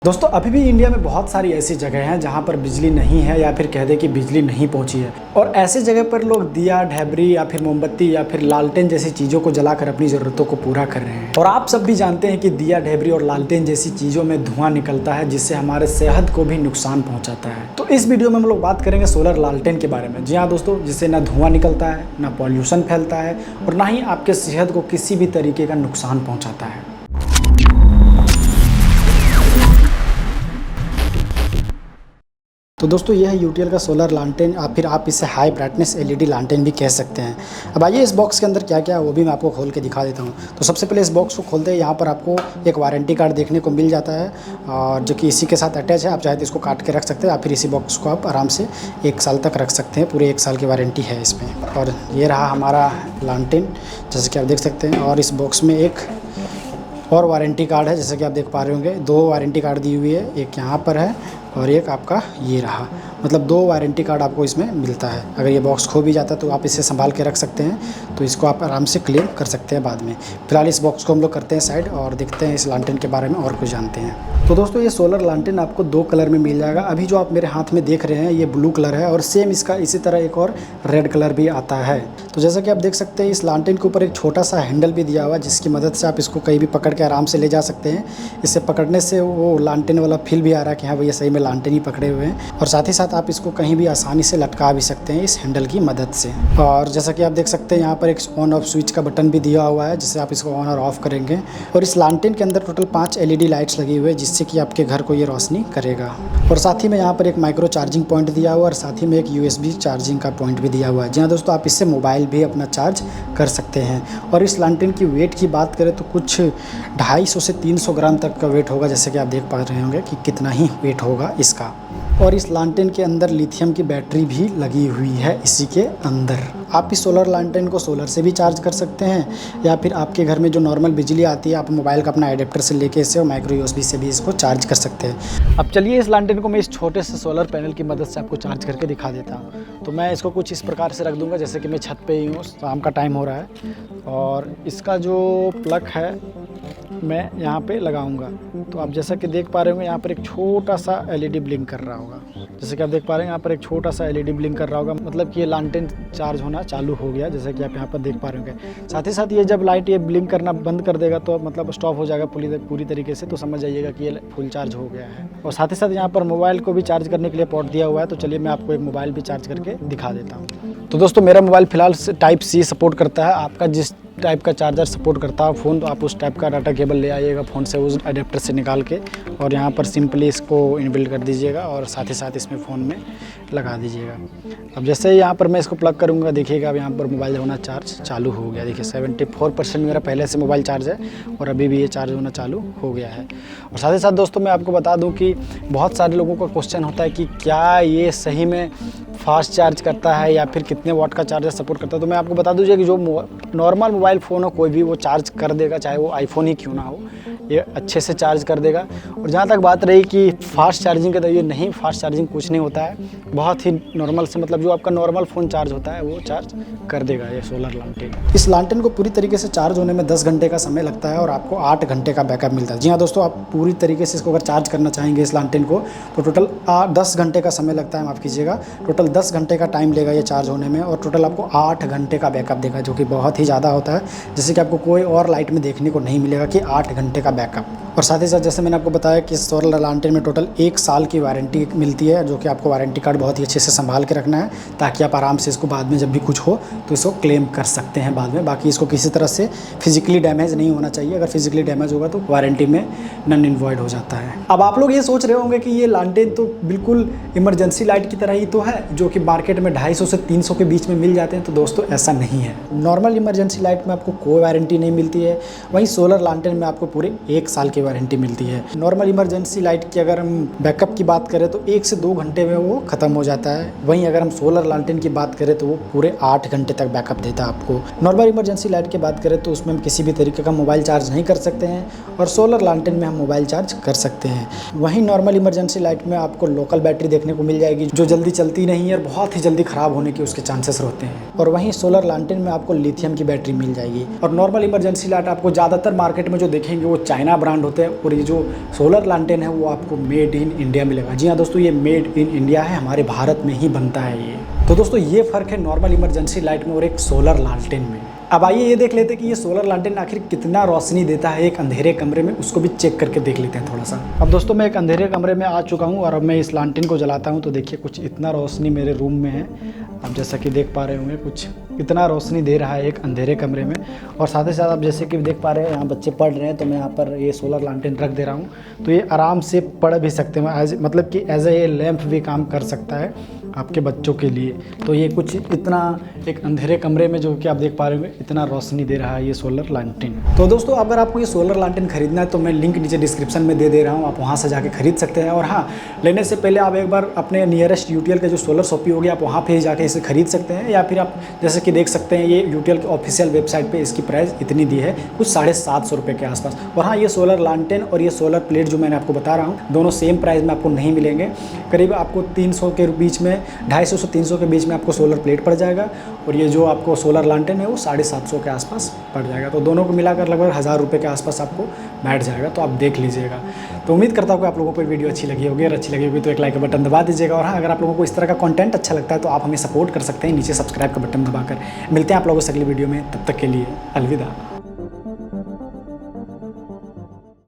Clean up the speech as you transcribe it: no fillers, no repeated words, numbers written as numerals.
दोस्तों अभी भी इंडिया में बहुत सारी ऐसी जगह हैं जहां पर बिजली नहीं है या फिर कह दें कि बिजली नहीं पहुंची है। और ऐसे जगह पर लोग दिया, ढेबरी या फिर मोमबत्ती या फिर लालटेन जैसी चीज़ों को जलाकर अपनी ज़रूरतों को पूरा कर रहे हैं। और आप सब भी जानते हैं कि दिया, ढेबरी और लालटेन जैसी चीज़ों में धुआं निकलता है जिससे हमारे सेहत को भी नुकसान पहुँचाता है। तो इस वीडियो में हम लोग बात करेंगे सोलर लालटेन के बारे में। जी हाँ दोस्तों, जिससे ना धुआं निकलता है, ना पॉल्यूशन फैलता है और ना ही आपके सेहत को किसी भी तरीके का नुकसान पहुँचाता है। तो दोस्तों यह है यूटीएल का सोलर लालटेन या फिर आप इसे हाई ब्राइटनेस एलईडी लालटेन भी कह सकते हैं। अब आइए इस बॉक्स के अंदर क्या क्या है वो भी मैं आपको खोल के दिखा देता हूँ। तो सबसे पहले इस बॉक्स को खोलते हैं, यहाँ पर आपको एक वारंटी कार्ड देखने को मिल जाता है और जो कि इसी के साथ अटैच है। आप चाहे तो इसको काट के रख सकते हैं या फिर इसी बॉक्स को आप आराम से 1 साल तक रख सकते हैं। पूरे 1 साल की वारंटी है इसमें। और ये रहा हमारा लालटेन जैसे कि आप देख सकते हैं। और इस बॉक्स में एक और वारंटी कार्ड है जैसे कि आप देख पा रहे होंगे। 2 वारंटी कार्ड दी हुई है, एक यहाँ पर है और एक आपका ये रहा। मतलब 2 वारंटी कार्ड आपको इसमें मिलता है। अगर ये बॉक्स खो भी जाता है तो आप इसे संभाल के रख सकते हैं, तो इसको आप आराम से क्लेम कर सकते हैं बाद में। फिलहाल इस बॉक्स को हम लोग करते हैं साइड और देखते हैं इस लालटेन के बारे में और कुछ जानते हैं। तो दोस्तों ये सोलर लालटेन आपको 2 कलर में मिल जाएगा। अभी जो आप मेरे हाथ में देख रहे हैं ये ब्लू कलर है और सेम इसका इसी तरह एक और रेड कलर भी आता है। तो जैसा कि आप देख सकते हैं इस लालटेन के ऊपर एक छोटा सा हैंडल भी दिया हुआ है जिसकी मदद से आप इसको कहीं भी पकड़ के आराम से ले जा सकते हैं। इसे पकड़ने से वो लालटेन वाला फील भी आ रहा है कि हाँ भैया सही में लालटेन ही पकड़े हुए हैं। और साथ ही साथ आप इसको कहीं भी आसानी से लटका भी सकते हैं इस हैंडल की मदद से। और जैसा कि आप देख सकते हैं यहाँ पर एक ऑन ऑफ स्विच का बटन भी दिया हुआ है जिससे आप इसको ऑन और ऑफ करेंगे। और इस लालटेन के अंदर टोटल 5 LED लाइट्स लगी हुई है जिससे कि आपके घर को ये रोशनी करेगा। और साथ ही में यहाँ पर एक माइक्रो चार्जिंग पॉइंट दिया हुआ है और साथ ही में एक USB चार्जिंग का पॉइंट भी दिया हुआ है। जी हाँ दोस्तों, आप इससे मोबाइल भी अपना चार्ज कर सकते हैं। और इस लालटेन की वेट की बात करें तो कुछ 250 से 300 ग्राम तक का वेट होगा जैसे कि आप देख पा रहे होंगे कि कितना ही वेट होगा इसका। और इस लालटेन के अंदर लिथियम की बैटरी भी लगी हुई है इसी के अंदर। आप इस सोलर लालटेन को सोलर से भी चार्ज कर सकते हैं या फिर आपके घर में जो नॉर्मल बिजली आती है आप मोबाइल का अपना एडेप्टर से लेके इसे और माइक्रो USB से भी इसको चार्ज कर सकते हैं। अब चलिए इस लालटेन को मैं इस छोटे से सोलर पैनल की मदद से आपको चार्ज करके दिखा देता हूँ। तो मैं इसको कुछ इस प्रकार से रख दूँगा जैसे कि मैं छत पे ही हूँ, शाम का टाइम हो रहा है और इसका जो प्लग है मैं यहाँ पे लगाऊंगा। तो आप जैसा कि देख पा रहे होंगे यहाँ पर एक छोटा सा LED ब्लिंक कर रहा होगा। जैसे कि आप देख पा रहे हैं यहाँ पर एक छोटा सा LED ब्लिंक कर रहा होगा, मतलब कि ये लालटेन चार्ज होना चालू हो गया जैसे कि आप यहाँ पर देख पा रहे होंगे। साथ ही साथ ये जब लाइट ये ब्लिंक करना बंद कर देगा तो मतलब स्टॉप हो जाएगा पूरी तरीके से, तो समझ जाइएगा कि ये फुल चार्ज हो गया है। और साथ ही साथ यहाँ पर मोबाइल को भी चार्ज करने के लिए पोर्ट दिया हुआ है। तो चलिए मैं आपको एक मोबाइल भी चार्ज करके दिखा देता हूँ। तो दोस्तों मेरा मोबाइल फिलहाल Type-C सपोर्ट करता है। आपका जिस टाइप का चार्जर सपोर्ट करता है फ़ोन तो आप उस टाइप का डाटा केबल ले आइएगा फ़ोन से उस अडेप्टर से निकाल के और यहाँ पर सिंपली इसको इनबिल्ट कर दीजिएगा और साथ ही साथ इसमें फ़ोन में लगा दीजिएगा। अब जैसे ही यहाँ पर मैं इसको प्लग करूँगा देखिएगा अब यहाँ पर मोबाइल होना चार्ज चालू हो गया। देखिए 74% मेरा पहले से मोबाइल चार्ज है और अभी भी ये चार्ज होना चालू हो गया है। और साथ ही साथ दोस्तों मैं आपको बता दूँ कि बहुत सारे लोगों का क्वेश्चन होता है कि क्या ये सही में फास्ट चार्ज करता है या फिर कितने वाट का चार्जर सपोर्ट करता है। तो मैं आपको बता दूँ कि जो नॉर्मल मोबाइल फ़ोन हो कोई भी वो चार्ज कर देगा, चाहे वो आईफोन ही क्यों ना हो, ये अच्छे से चार्ज कर देगा। और जहाँ तक बात रही कि फास्ट चार्जिंग का, तो ये नहीं, फास्ट चार्जिंग कुछ नहीं होता है, बहुत ही नॉर्मल से मतलब जो आपका नॉर्मल फ़ोन चार्ज होता है वो चार्ज कर देगा ये सोलर लालटेन। इस लालटेन को पूरी तरीके से चार्ज होने में 10 घंटे का समय लगता है और आपको 8 घंटे का बैकअप मिलता है। जी हाँ दोस्तों, आप पूरी तरीके से इसको अगर चार्ज करना चाहेंगे इस लालटेन को तो टोटल 10 घंटे का समय लगता है, माफ़ कीजिएगा, टोटल 10 घंटे का टाइम लेगा ये चार्ज होने में और टोटल आपको 8 घंटे का बैकअप देगा जो कि बहुत ही ज़्यादा होता है, जैसे कि आपको कोई और लाइट में देखने को नहीं मिलेगा कि 8 घंटे का बैकअप। और साथ ही साथ जैसे मैंने आपको बताया कि सोलर लालटेन में टोटल 1 साल की वारंटी मिलती है जो कि आपको वारंटी कार्ड बहुत ही अच्छे से संभाल के रखना है ताकि आप आराम से इसको बाद में जब भी कुछ हो तो इसको क्लेम कर सकते हैं बाद में। बाकी इसको किसी तरह से फिजिकली डैमेज नहीं होना चाहिए, अगर फिजिकली डैमेज होगा तो वारंटी में नन इन्वॉइड हो जाता है। अब आप लोग ये सोच रहे होंगे कि ये लालटेन तो बिल्कुल इमरजेंसी लाइट की तरह ही तो है जो कि मार्केट में 250 से 300 के बीच में मिल जाते हैं। तो दोस्तों ऐसा नहीं है। नॉर्मल इमरजेंसी लाइट में आपको कोई वारंटी नहीं मिलती है, वहीं सोलर लालटेन में आपको पूरे 1 साल की वारंटी मिलती है। नॉर्मल इमरजेंसी लाइट की अगर हम बैकअप की बात करें तो 1 से 2 घंटे में वो ख़त्म हो जाता है, वहीं अगर हम सोलर लालटेन की बात करें तो वो पूरे 8 घंटे तक बैकअप देता है आपको। नॉर्मल इमरजेंसी लाइट की बात करें तो उसमें हम किसी भी तरीके का मोबाइल चार्ज नहीं कर सकते हैं और सोलर लालटेन में हम मोबाइल चार्ज कर सकते हैं। वहीं नॉर्मल इमरजेंसी लाइट में आपको लोकल बैटरी देखने को मिल जाएगी जो जल्दी चलती नहीं ईयर बहुत ही जल्दी ख़राब होने के उसके चांसेस रहते हैं। और वहीं सोलर लालटेन में आपको लिथियम की बैटरी मिल जाएगी। और नॉर्मल इमरजेंसी लाइट आपको ज़्यादातर मार्केट में जो देखेंगे वो चाइना ब्रांड होते हैं, और ये जो सोलर लालटेन है वो आपको मेड इन इंडिया मिलेगा। जी हाँ दोस्तों, ये मेड इन इंडिया है, हमारे भारत में ही बनता है ये। तो दोस्तों ये फ़र्क है नॉर्मल इमरजेंसी लाइट में और एक सोलर लालटेन में। अब आइए ये देख लेते हैं कि ये सोलर लालटेन आखिर कितना रोशनी देता है एक अंधेरे कमरे में, उसको भी चेक करके देख लेते हैं थोड़ा सा। अब दोस्तों मैं एक अंधेरे कमरे में आ चुका हूँ और अब मैं इस लालटेन को जलाता हूँ तो देखिए कुछ इतना रोशनी मेरे रूम में है। आप जैसा कि देख पा रहे होंगे कुछ इतना रोशनी दे रहा है एक अंधेरे कमरे में। और साथ ही साथ आप जैसे कि देख पा रहे हैं यहाँ बच्चे पढ़ रहे हैं, तो मैं यहाँ पर ये सोलर लालटेन रख दे रहा हूँ तो ये आराम से पढ़ भी सकते हैं, मतलब कि एज ए लैंप भी काम कर सकता है आपके बच्चों के लिए। तो ये कुछ इतना एक अंधेरे कमरे में जो कि आप देख पा रहे होंगे इतना रोशनी दे रहा है ये सोलर लालटेन। तो दोस्तों अगर आपको ये सोलर लालटेन खरीदना है तो मैं लिंक नीचे डिस्क्रिप्शन में दे रहा हूँ, आप वहाँ से जाके खरीद सकते हैं। और हाँ, लेने से पहले आप एक बार अपने नियरेस्ट यूटीएल के जो सोलर शॉपी होगी आप वहाँ पे ही जाके इसे खरीद सकते हैं, या फिर आप जैसे कि देख सकते हैं ये यूटीएल के ऑफिशियल वेबसाइट पर इसकी प्राइस इतनी दी है, कुछ 750 रुपये के आसपास। और हाँ, ये सोलर लालटेन और ये सोलर प्लेट जो मैंने आपको बता रहा हूँ दोनों सेम प्राइस में आपको नहीं मिलेंगे। करीब आपको 300 के बीच में, 250 से 300 के बीच में आपको सोलर प्लेट पड़ जाएगा, और ये जो आपको सोलर लालटेन है वो 750 के आसपास पड़ जाएगा। तो दोनों को मिलाकर लगभग 1000 रुपये के आसपास आपको बैठ जाएगा, तो आप देख लीजिएगा। तो उम्मीद करता हूँ कि आप लोगों को वीडियो अच्छी लगी होगी, और अच्छी लगी होगी तो एक लाइक का बटन दबा दीजिएगा। और हाँ, अगर आप लोगों को इस तरह का कंटेंट अच्छा लगता है तो आप हमें सपोर्ट कर सकते हैं नीचे सब्सक्राइब का बटन दबाकर। मिलते हैं आप लोगों से अगली वीडियो में, तब तक के लिए अलविदा।